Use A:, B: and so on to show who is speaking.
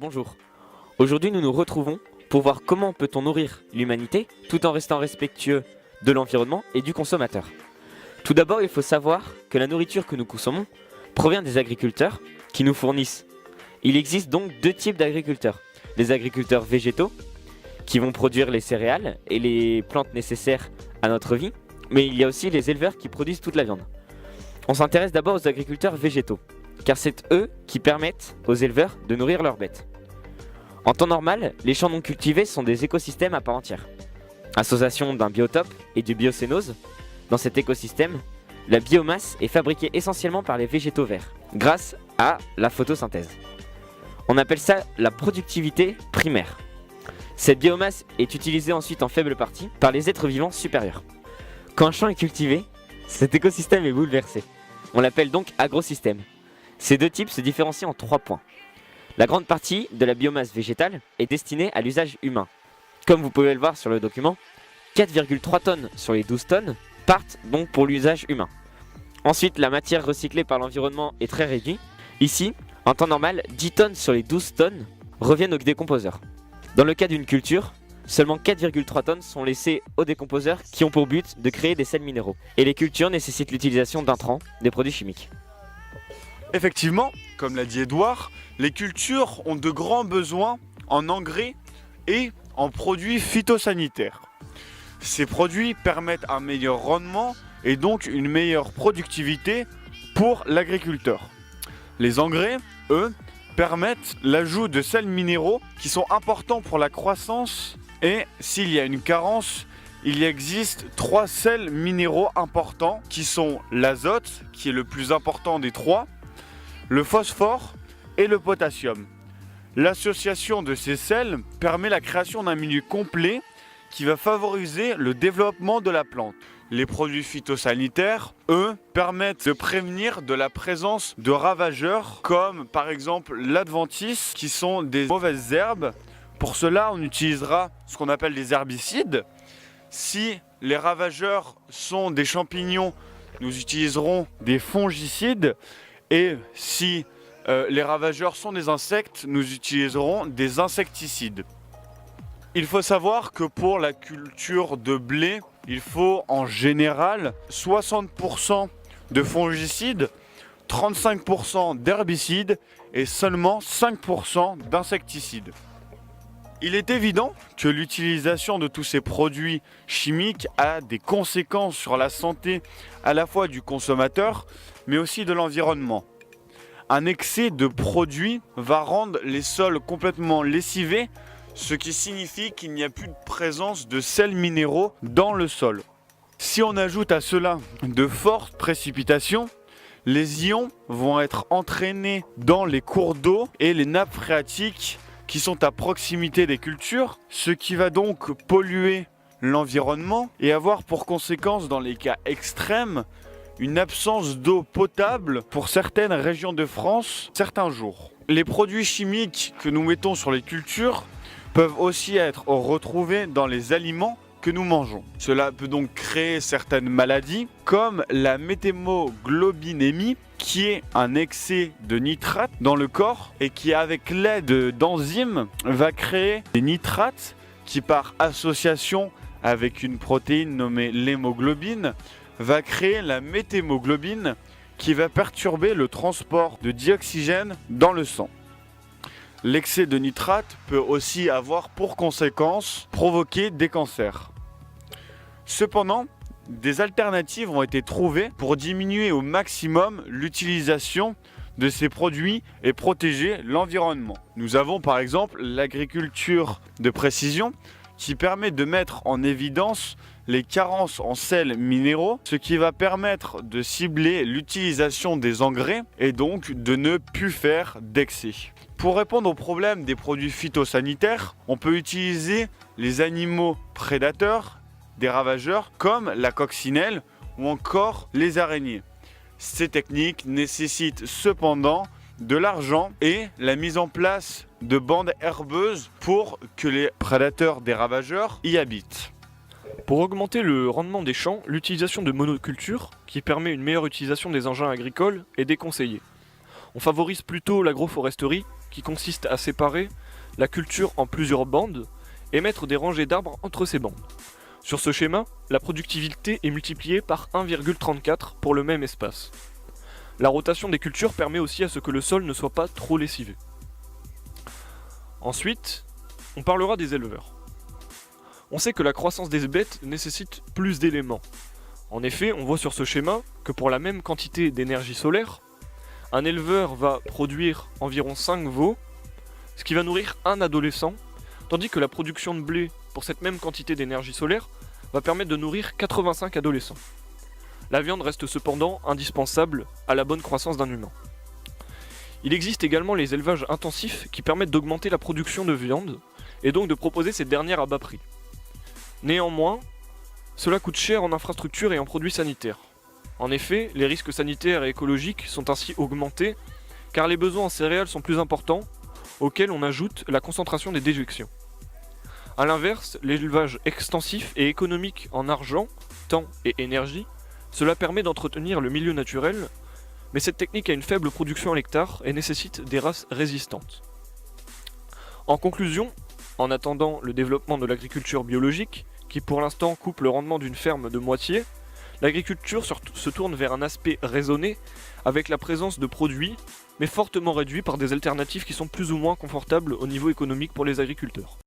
A: bonjour. Aujourd'hui, nous nous retrouvons pour voir comment peut-on nourrir l'humanité tout en restant respectueux de l'environnement et du consommateur. Tout d'abord, il faut savoir que la nourriture que nous consommons provient des agriculteurs qui nous fournissent. Il existe donc deux types d'agriculteurs. Les agriculteurs végétaux qui vont produire les céréales et les plantes nécessaires à notre vie, mais il y a aussi les éleveurs qui produisent toute la viande. On s'intéresse d'abord aux agriculteurs végétaux, car c'est eux qui permettent aux éleveurs de nourrir leurs bêtes. En temps normal, les champs non cultivés sont des écosystèmes à part entière. Association d'un biotope et du biocénose, dans cet écosystème, la biomasse est fabriquée essentiellement par les végétaux verts, grâce à la photosynthèse. On appelle ça la productivité primaire. Cette biomasse est utilisée ensuite en faible partie par les êtres vivants supérieurs. Quand un champ est cultivé, cet écosystème est bouleversé. On l'appelle donc agrosystème. Ces deux types se différencient en 3 points. La grande partie de la biomasse végétale est destinée à l'usage humain. Comme vous pouvez le voir sur le document, 4,3 tonnes sur les 12 tonnes partent donc pour l'usage humain. Ensuite, la matière recyclée par l'environnement est très réduite. Ici, en temps normal, 10 tonnes sur les 12 tonnes reviennent aux décomposeurs. Dans le cas d'une culture, seulement 4,3 tonnes sont laissées aux décomposeurs qui ont pour but de créer des sels minéraux. Et les cultures nécessitent l'utilisation d'intrants, des produits chimiques.
B: Effectivement, comme l'a dit Edouard, les cultures ont de grands besoins en engrais et en produits phytosanitaires. Ces produits permettent un meilleur rendement et donc une meilleure productivité pour l'agriculteur. Les engrais, eux, permettent l'ajout de sels minéraux qui sont importants pour la croissance et s'il y a une carence, il existe 3 sels minéraux importants qui sont l'azote, qui est le plus important des 3, le phosphore et le potassium. L'association de ces sels permet la création d'un milieu complet qui va favoriser le développement de la plante. Les produits phytosanitaires, eux, permettent de prévenir de la présence de ravageurs comme par exemple l'adventice qui sont des mauvaises herbes. Pour cela, on utilisera ce qu'on appelle des herbicides. Si les ravageurs sont des champignons, nous utiliserons des fongicides. Et si les ravageurs sont des insectes, nous utiliserons des insecticides. Il faut savoir que pour la culture de blé, il faut en général 60% de fongicides, 35% d'herbicides et seulement 5% d'insecticides. Il est évident que l'utilisation de tous ces produits chimiques a des conséquences sur la santé à la fois du consommateur, mais aussi de l'environnement. Un excès de produits va rendre les sols complètement lessivés, ce qui signifie qu'il n'y a plus de présence de sels minéraux dans le sol. Si on ajoute à cela de fortes précipitations, les ions vont être entraînés dans les cours d'eau et les nappes phréatiques qui sont à proximité des cultures, ce qui va donc polluer l'environnement et avoir pour conséquence, dans les cas extrêmes, une absence d'eau potable pour certaines régions de France certains jours. Les produits chimiques que nous mettons sur les cultures peuvent aussi être retrouvés dans les aliments que nous mangeons. Cela peut donc créer certaines maladies comme la méthémoglobinémie, qui est un excès de nitrate dans le corps et qui, avec l'aide d'enzymes, va créer des nitrates qui, par association avec une protéine nommée l'hémoglobine, va créer la méthémoglobine qui va perturber le transport de dioxygène dans le sang. L'excès de nitrate peut aussi avoir pour conséquence provoquer des cancers. Cependant, des alternatives ont été trouvées pour diminuer au maximum l'utilisation de ces produits et protéger l'environnement. Nous avons par exemple l'agriculture de précision qui permet de mettre en évidence les carences en sels minéraux, ce qui va permettre de cibler l'utilisation des engrais et donc de ne plus faire d'excès. Pour répondre au problème des produits phytosanitaires, on peut utiliser les animaux prédateurs, des ravageurs comme la coccinelle ou encore les araignées. Ces techniques nécessitent cependant de l'argent et la mise en place de bandes herbeuses pour que les prédateurs des ravageurs y habitent.
C: Pour augmenter le rendement des champs, l'utilisation de monoculture, qui permet une meilleure utilisation des engins agricoles, est déconseillée. On favorise plutôt l'agroforesterie, qui consiste à séparer la culture en plusieurs bandes et mettre des rangées d'arbres entre ces bandes. Sur ce schéma, la productivité est multipliée par 1,34 pour le même espace. La rotation des cultures permet aussi à ce que le sol ne soit pas trop lessivé. Ensuite, on parlera des éleveurs. On sait que la croissance des bêtes nécessite plus d'éléments. En effet, on voit sur ce schéma que pour la même quantité d'énergie solaire, un éleveur va produire environ 5 veaux, ce qui va nourrir un adolescent, tandis que la production de blé pour cette même quantité d'énergie solaire va permettre de nourrir 85 adolescents. La viande reste cependant indispensable à la bonne croissance d'un humain. Il existe également les élevages intensifs qui permettent d'augmenter la production de viande et donc de proposer cette dernière à bas prix. Néanmoins, cela coûte cher en infrastructures et en produits sanitaires. En effet, les risques sanitaires et écologiques sont ainsi augmentés car les besoins en céréales sont plus importants, auxquels on ajoute la concentration des déjections. A l'inverse, l'élevage extensif est économique en argent, temps et énergie. Cela permet d'entretenir le milieu naturel, mais cette technique a une faible production à l'hectare et nécessite des races résistantes. En conclusion, en attendant le développement de l'agriculture biologique, qui pour l'instant coupe le rendement d'une ferme de moitié, l'agriculture se tourne vers un aspect raisonné, avec la présence de produits, mais fortement réduits par des alternatives qui sont plus ou moins confortables au niveau économique pour les agriculteurs.